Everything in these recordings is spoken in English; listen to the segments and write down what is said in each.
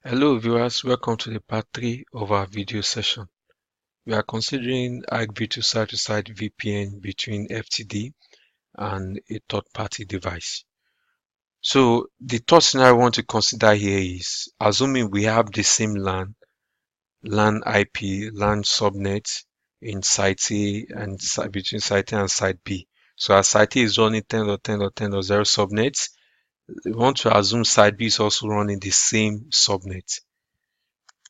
Hello viewers, welcome to the part 3 of our video session. We are considering IKEv2 side-to-side VPN between FTD and a third-party device. So the third scenario I want to consider here is assuming we have the same LAN IP, LAN subnet in site A and between site A and site B. So as site A is running 10.10.10.0 subnets, we want to assume site B is also running the same subnet.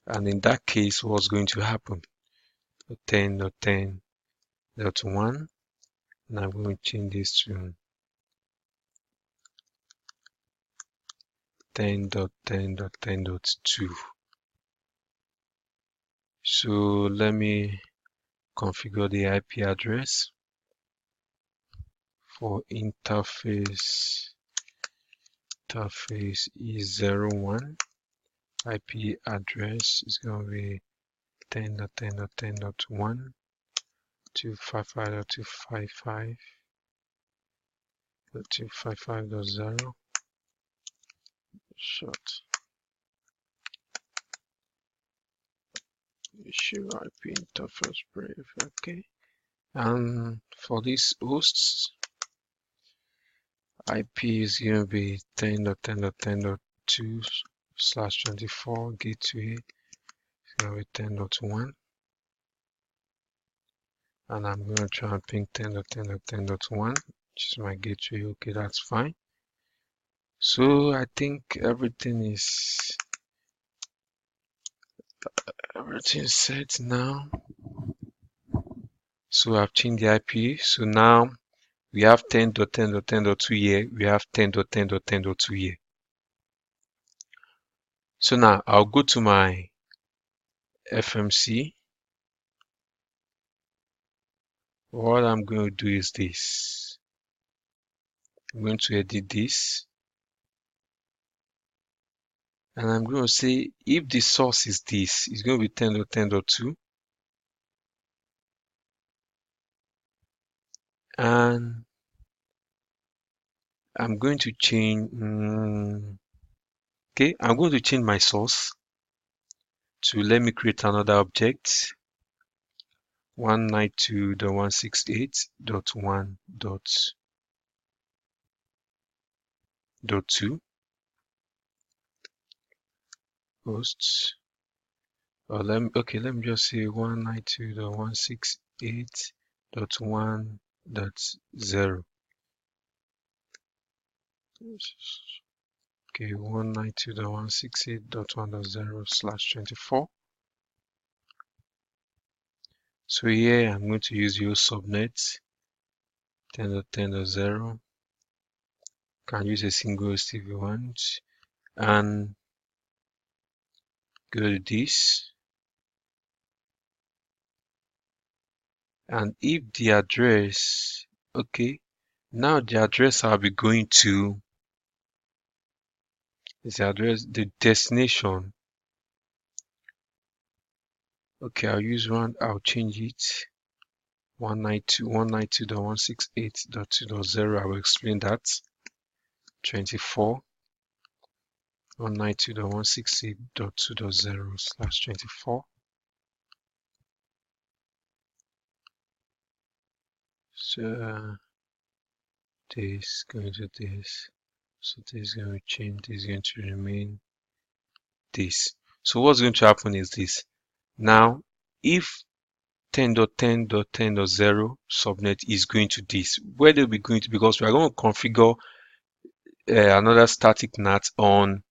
And in that case, what's going to happen? 10.10.1, and I'm going to change this to 10.10.10.2. So let me configure the IP address for interface E01. IP address is going to be 10.10.10.1, 255.255.255.0 short issue IP interface brief. Okay, and for these hosts, IP is going to be 10.10.10.2/24. Gateway is going to be 10.1, and I'm going to try and ping 10.10.10.1, which is my gateway. Okay, that's fine. So I think everything is set now. So I've changed the IP. So now we have 10.10.10.2 here. We have 10.10.10.2 here. So now I'll go to my FMC. What I'm going to do is this. I'm going to edit this. And I'm going to say if the source is this, it's going to be 10.10.2. And I'm going to change, okay, I'm going to change my source to let me create another object, 192.168.1.2 hosts. Or let me just say 192.168.1.0. Okay, 192.168.1.0/24. So here I'm going to use your subnet 10.10.0. Can use a single host if you want, and go to this. And if the address, okay, now the address I'll be going to is the destination. Okay, I'll change it 192.168.2.0. I will explain that. 24 192.168.2.0/24. So this going to this. So this is going to change. This is going to remain this. So what's going to happen is this. Now, if 10.10.10.0 subnet is going to this, where they'll be going to, because we are going to configure another static NAT on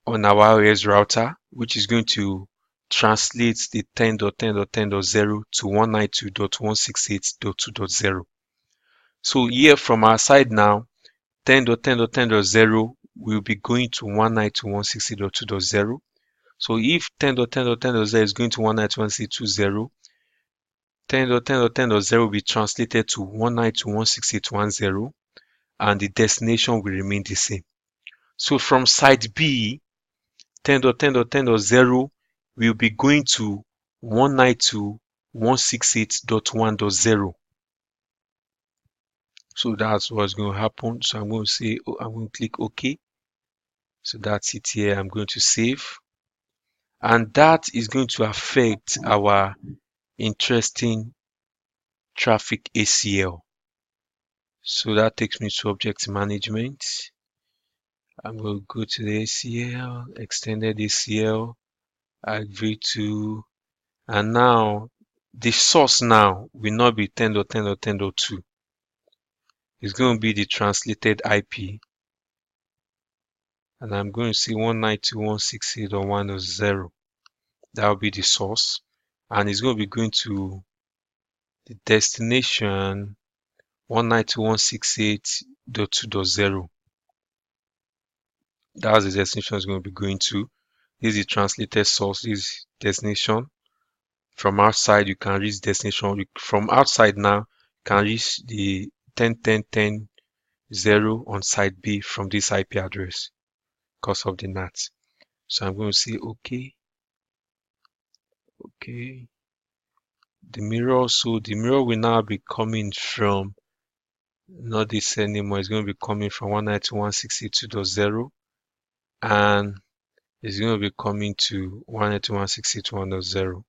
our iOS router, which is going to translate the 10.10.10.0 to 192.168.2.0. So here from our side now, 10.10.10.0 will be going to 192.168.2.0. So if 10.10.10.0 is going to 192.168.2.0, 10.10.10.0 will be translated to 192.168.1.0, and the destination will remain the same. So from site B, 10.10.10.0 will be going to 192.168.1.0. So that's what's going to happen. So I'm going to say, I'm going to click OK. So that's it here. I'm going to save. And that is going to affect our interesting traffic ACL. So that takes me to object management. I'm going to go to the ACL, extended ACL, IKEv2, and now the source now will not be 10.10.10.2. It's going to be the translated IP, and I'm going to see 192.168.1.0. That will be the source, and it's going to be going to the destination 192.168.2.0. That's the destination it's going to be going to. This is the translated source. This is destination. From outside, you can reach destination. From outside now, you can reach the 10.10.10.0 on site B from this IP address because of the NAT. So I'm going to say OK. Okay. The mirror, so the mirror will now be coming from not this anymore. It's going to be coming from 192.168.2.0, and it's going to be coming to 192.168.1.0.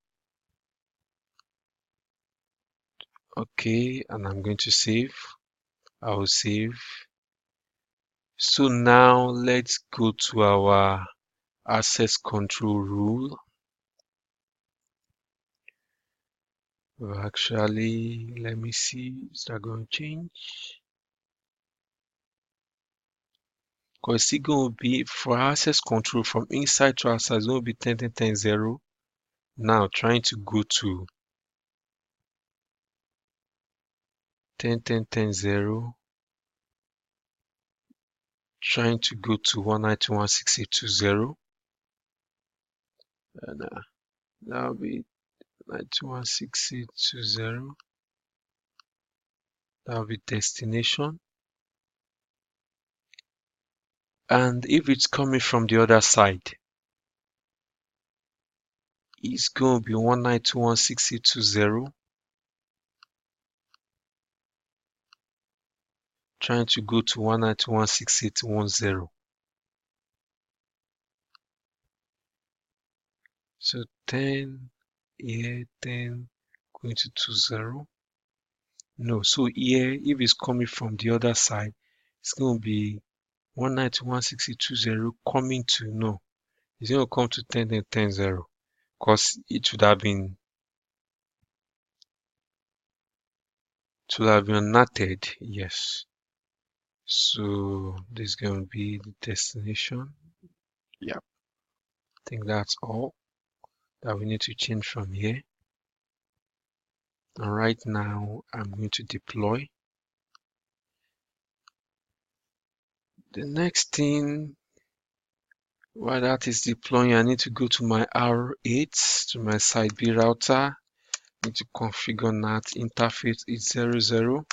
Okay, and I'm going to save. I will save. So now let's go to our access control rule. Well, actually, let me see. Is that going to change? Because it's going to be for access control from inside to outside, it's going to be 10.10.10.0. Now trying to go to 10.10.10.0, trying to go to 192.168.2.0, and that'll be 192.168.2.0. That'll be destination. And if it's coming from the other side, it's going to be 192.168.2.0, trying to go to 192.168.1.0. So 10 here, 10 going to 2.0. No, so here, if it's coming from the other side, it's going to be 192.168.2.0 coming to, no, it's going to come to 10.10.10.0 because it should have been natted, yes. So this is going to be the destination. Yep, I think that's all that we need to change from here. And right now I'm going to deploy. The next thing while that is deploying, I need to go to my R8, to my site B router. I need to configure NAT interface is 00.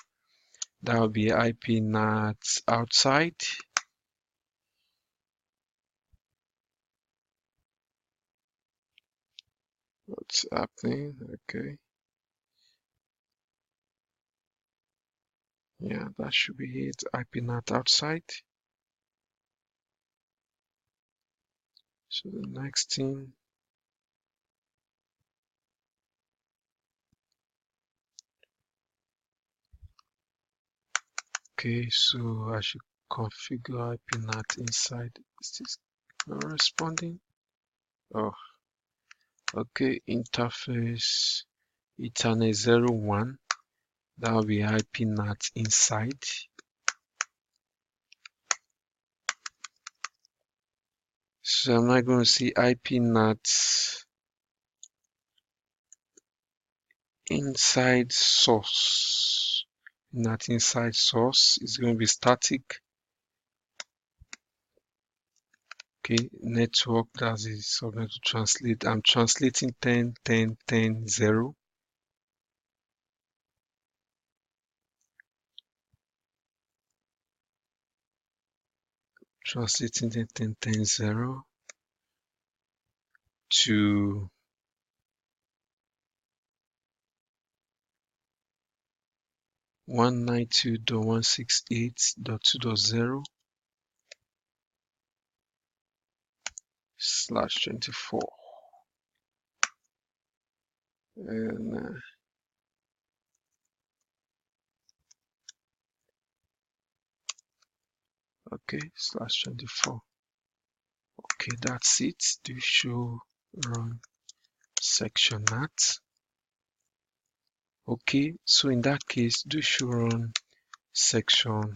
That will be IP NAT outside. What's happening? Okay. Yeah, that should be it. IP NAT outside. So the next thing, okay, so I should configure IP NAT inside. Is this not responding? Oh, okay, interface Ethernet 01. That will be IP NAT inside. So I'm not going to see IP NAT inside source. NAT inside source is going to be static. Okay, network, that is subject to translate. I'm translating 10.10.10.0. Translating 10.10.10.0 to 192.168.2.0. /24, and okay, /24. Okay, that's it. Do show run section at. Okay, so in that case, do show run section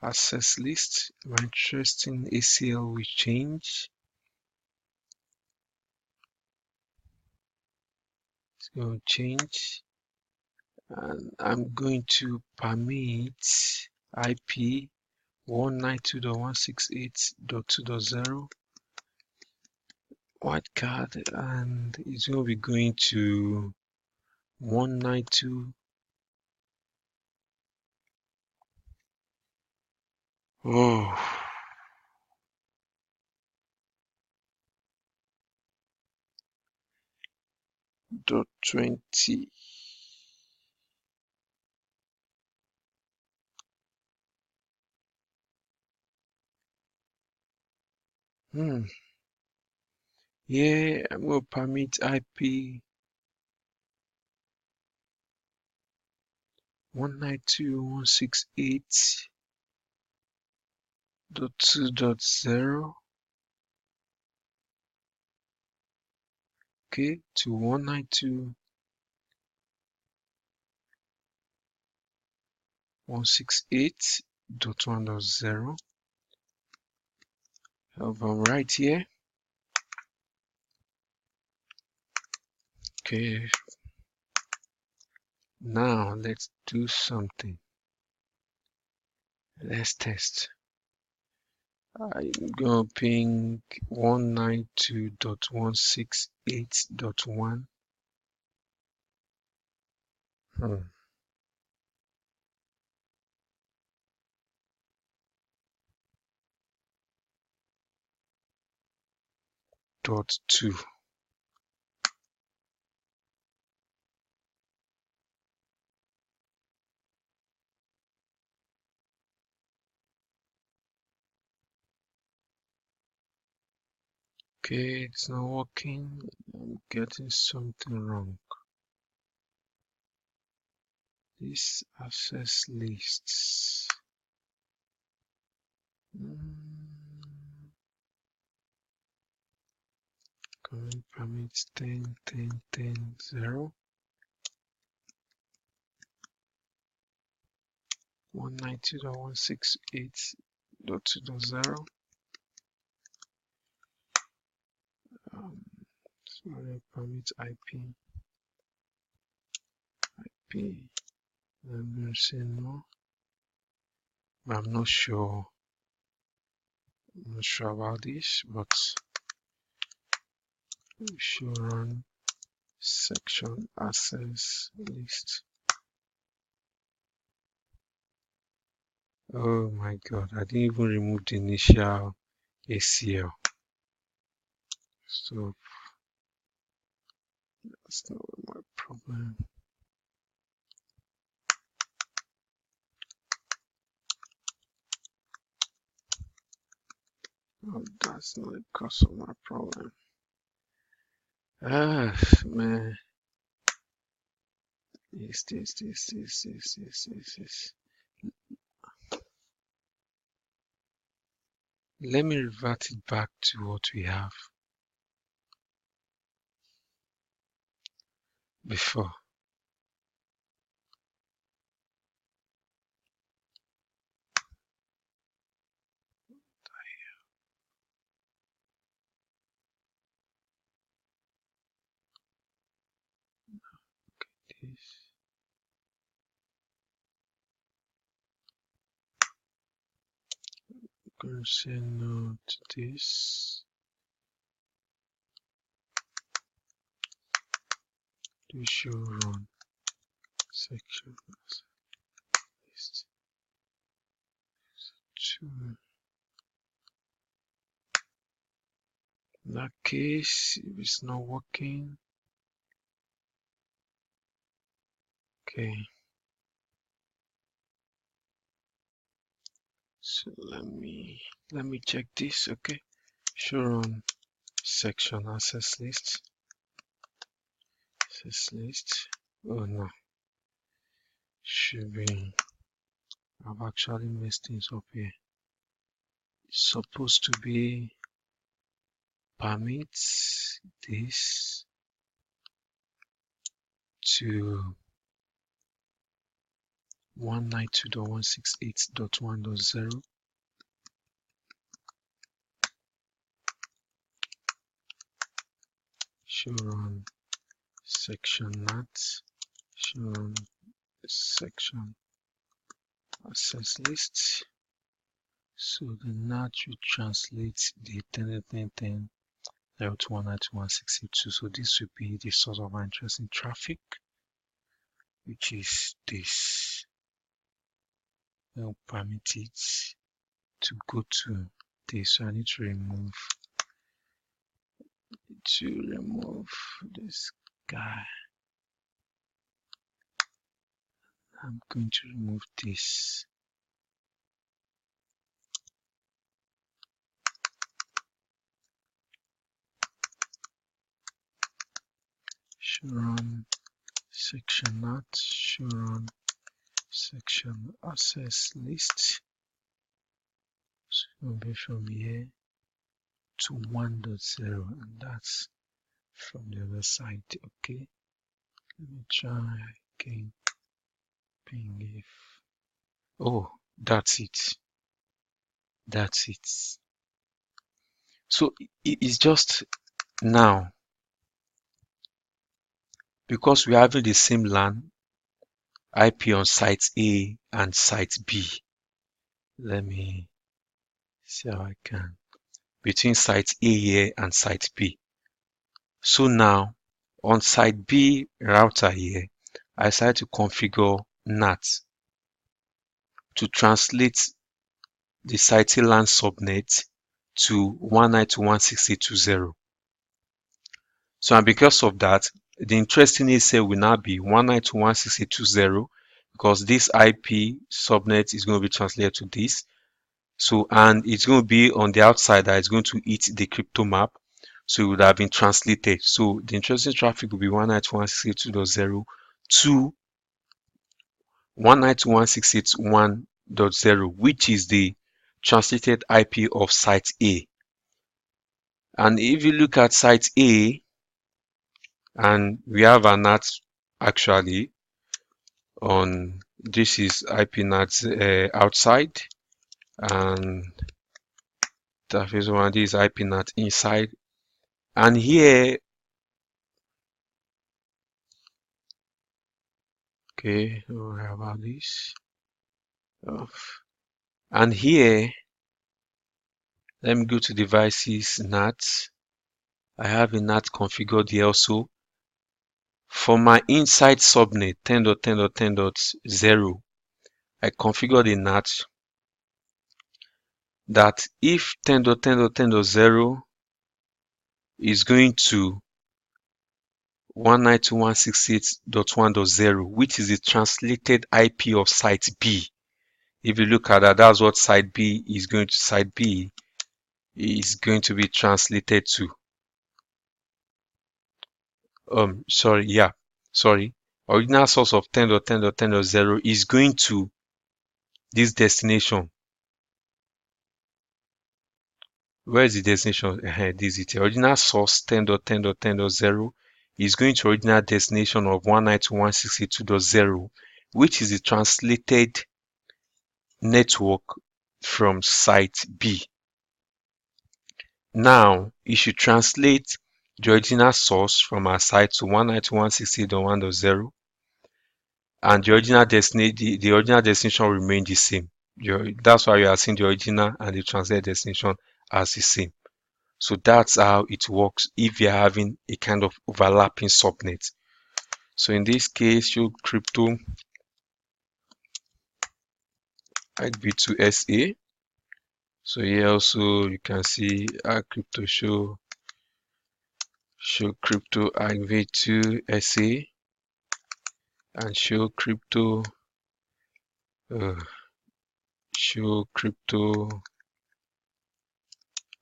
access list. My interesting ACL will change. It's going to change, and I'm going to permit IP 192.168.2.0 wildcard, and it's going to be going to 192. Oh, .20. Yeah, I'm going to permit IP 192.168.2.0, okay, to 192.168.1.0. Right here. Okay, now let's do something. Let's test. I'm gonna ping 192.168.1. .2. Okay, it's not working. I'm getting something wrong. This access lists. Current permits 10, 10, 10, 0. 192.168.2.0. Sorry, permit IP. I'm going to say no, but I'm not sure. I'm not sure about this, but we should run section access list. Oh my god, I didn't even remove the initial ACL. So that's not my problem. Oh, that's not the cause of my problem. Ah, man. Yes. Let me revert it back to what we have before. This. I'm going to say no to this. Do show run section list. In that case, if it's not working, okay. So let me check this. Okay, show run section access list. Oh no, should be, I've actually messed things up here. It's supposed to be permits this to 192.168.1.0. Show run section NAT, show run section access list. So the NAT should translate the 10.10.10 to 192.168.2. So this will be the source of interest in traffic, which is this. I'll permit it to go to this. So I need to remove this guy. I'm going to remove this. Show run section NAT, show run section access list. So it will be from here to 1.0, and that's from the other side. Okay, let me try again. Ping if, oh, that's it. So it's just now, because we're having the same LAN IP on site A and site B. Let me see how I can, between site A here and site B. So now on site B router here, I decided to configure NAT to translate the site A LAN subnet to 192.168.20. So, and because of that, the interesting ACL will now be 192.168.20, because this IP subnet is going to be translated to this. So, and it's going to be on the outside that it's going to eat the crypto map. So it would have been translated. So the interesting traffic will be 192.168.2.0 to 192.168.1.0, which is the translated IP of site A. And if you look at site A, and we have a NAT actually on, this is IP NAT outside, and that is one, this is IP NAT inside. And here, okay, don't worry about this. And here, let me go to devices NAT. I have a NAT configured here also. For my inside subnet 10.10.10.0, I configured a NAT that if 10.10.10.0 is going to 192.168.1.0, which is the translated IP of site B. If you look at that, that's what site B is going to be translated to. Original source of 10.10.10.0 is going to this destination. Where is the destination? This is it. Original source 10.10.10.0 is going to original destination of 192.168.2.0, which is the translated network from site B. Now, it should translate the original source from our site to 192.168.1.0, and the original destination will remain the same. That's why you are seeing the original and the translated destination as the same. So that's how it works if you're having a kind of overlapping subnet. So in this case, show crypto IKEv2 SA. So here also you can see crypto show crypto IKEv2 SA, and show crypto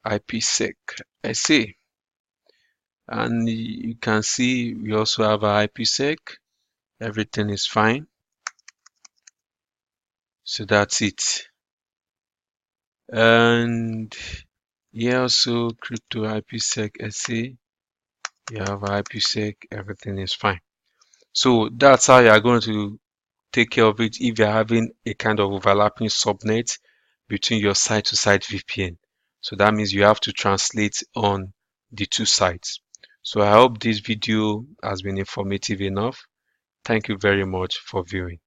IPsec SA. And you can see we also have our IPsec. Everything is fine. So that's it. And here also crypto IPsec SA. You have IPsec, everything is fine. So that's how you are going to take care of it if you're having a kind of overlapping subnet between your site-to-site VPN. So that means you have to translate on the two sites. So I hope this video has been informative enough. Thank you very much for viewing.